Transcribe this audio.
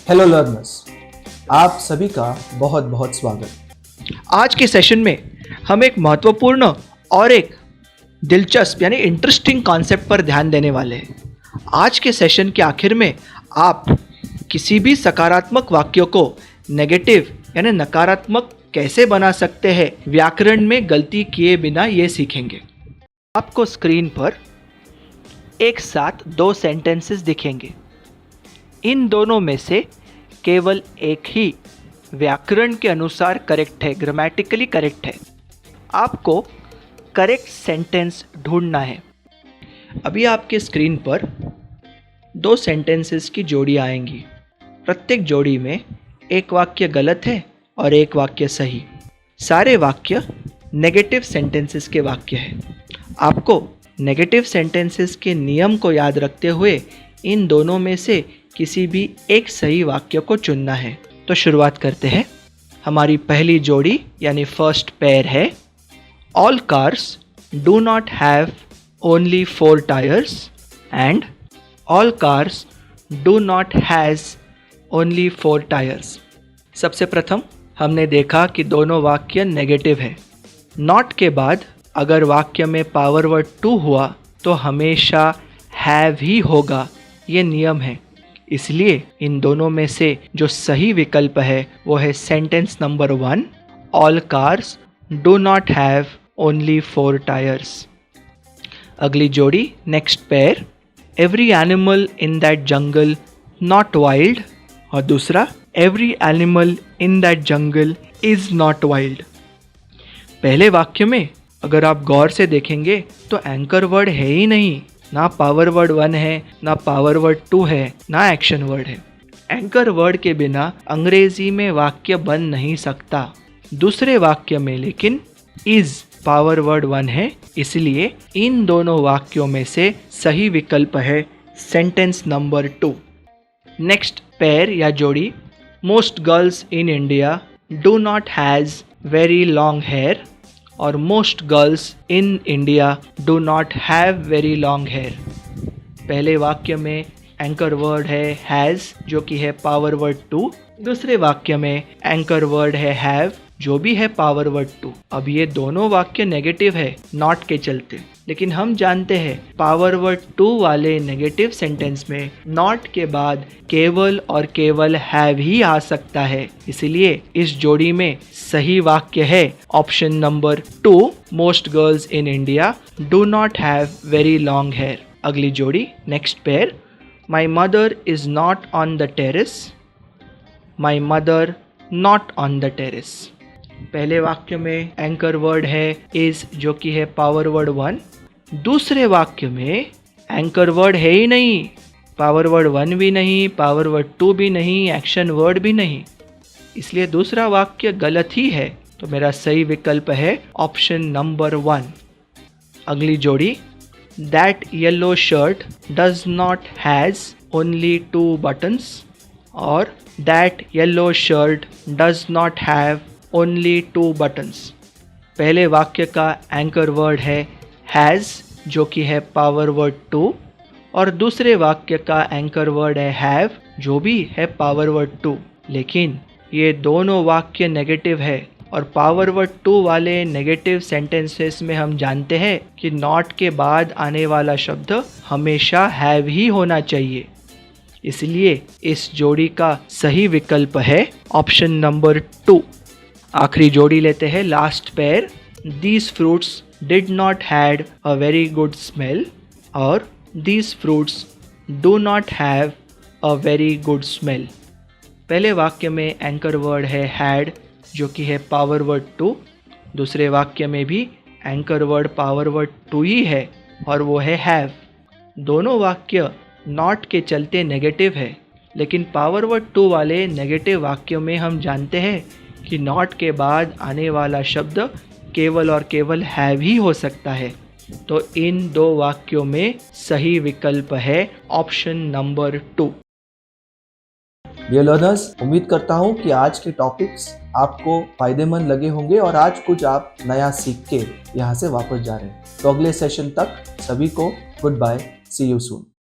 Hello learners, आप सभी का बहुत बहुत स्वागत। आज के सेशन में हम एक महत्वपूर्ण और एक दिलचस्प यानी इंटरेस्टिंग कॉन्सेप्ट पर ध्यान देने वाले हैं। आज के सेशन के आखिर में आप किसी भी सकारात्मक वाक्यों को नेगेटिव यानी नकारात्मक कैसे बना सकते हैं, व्याकरण में गलती किए बिना ये सीखेंगे। आपको स्क्रीन पर एक साथ दो सेंटेंसेस दिखेंगे। इन दोनों में से केवल एक ही व्याकरण के अनुसार करेक्ट है, ग्रामेटिकली करेक्ट है। आपको करेक्ट सेंटेंस ढूंढना है। अभी आपके स्क्रीन पर दो सेंटेंसेस की जोड़ी आएंगी। प्रत्येक जोड़ी में एक वाक्य गलत है और एक वाक्य सही। सारे वाक्य नेगेटिव सेंटेंसेस के वाक्य हैं। आपको नेगेटिव सेंटेंसेस के नियम को याद रखते हुए इन दोनों में से किसी भी एक सही वाक्य को चुनना है। तो शुरुआत करते हैं। हमारी पहली जोड़ी यानी फर्स्ट पेयर है, all cars do not have only 4 tyres and all cars do not has only 4 tyres. सबसे प्रथम हमने देखा कि दोनों वाक्य नेगेटिव है। नॉट के बाद अगर वाक्य में पावर वर्ड टू हुआ तो हमेशा हैव ही होगा, ये नियम है। इसलिए इन दोनों में से जो सही विकल्प है वो है sentence number 1, all cars do not have only 4 tyres. अगली जोड़ी next pair, every animal in that jungle not wild, और दूसरा every animal in that jungle is not wild. पहले वाक्य में अगर आप गौर से देखेंगे तो एंकर वर्ड है ही नहीं, ना पावर वर्ड 1 है, ना पावर वर्ड 2 है, ना एक्शन वर्ड है। एंकर वर्ड के बिना अंग्रेजी में वाक्य बन नहीं सकता। दूसरे वाक्य में लेकिन इज पावर वर्ड 1 है, इसलिए इन दोनों वाक्यों में से सही विकल्प है सेंटेंस नंबर 2। नेक्स्ट पेयर या जोड़ी, most girls in India do not has very long hair, और most girls in India do not have very long hair. पहले वाक्य में एंकर वर्ड है हैज़ जो कि है पावर वर्ड 2, दूसरे वाक्य में एंकर वर्ड है हैव जो भी है पावर वर्ड 2। अब ये दोनों वाक्य नेगेटिव है नॉट के चलते, लेकिन हम जानते हैं पावर वर्ड 2 वाले नेगेटिव सेंटेंस में नॉट के बाद केवल और केवल हैव ही आ सकता है। इसलिए इस जोड़ी में सही वाक्य है option number 2, most girls in India do not have very long hair. अगली जोड़ी next pair, my mother is not on the terrace, my mother not on the terrace. पहले वाक्य में एंकर वर्ड है इज जो कि है पावर वर्ड 1, दूसरे वाक्य में एंकर वर्ड है ही नहीं, पावर वर्ड 1 भी नहीं, पावर वर्ड 2 भी नहीं, एक्शन वर्ड भी नहीं, इसलिए दूसरा वाक्य गलत ही है। तो मेरा सही विकल्प है ऑप्शन नंबर 1। अगली जोड़ी, that yellow shirt does not has only 2 buttons, और that yellow shirt does not have only 2 buttons। पहले वाक्य का एंकर वर्ड है हैज़ जो कि है पावर वर्ड 2, और दूसरे वाक्य का एंकर वर्ड है हैव जो भी है पावर वर्ड 2। लेकिन ये दोनों वाक्य नेगेटिव है, और पावर वर्ड 2 वाले नेगेटिव सेंटेंसेस में हम जानते हैं कि नॉट के बाद आने वाला शब्द हमेशा हैव ही होना चाहिए। इसलिए इस जोड़ी का सही विकल्प है ऑप्शन नंबर 2। आखिरी जोड़ी लेते हैं, last pair, these fruits did not had a very good smell, और these fruits do not have a very good smell. पहले वाक्य में एंकर वर्ड है हैड जो कि है पावर वर्ड 2, दूसरे वाक्य में भी एंकर वर्ड पावर वर्ड 2 ही है और वो है हैव। दोनों वाक्य नॉट के चलते नेगेटिव है, लेकिन पावर वर्ड 2 वाले नेगेटिव वाक्यों में हम जानते हैं कि नॉट के बाद आने वाला शब्द केवल और केवल हैव ही हो सकता है। तो इन दो वाक्यों में सही विकल्प है ऑप्शन नंबर 2। डियर लर्नर्स, उम्मीद करता हूँ कि आज के टॉपिक्स आपको फायदेमंद लगे होंगे और आज कुछ आप नया सीख के यहाँ से वापस जा रहे हैं। तो अगले सेशन तक सभी को good bye, see you soon.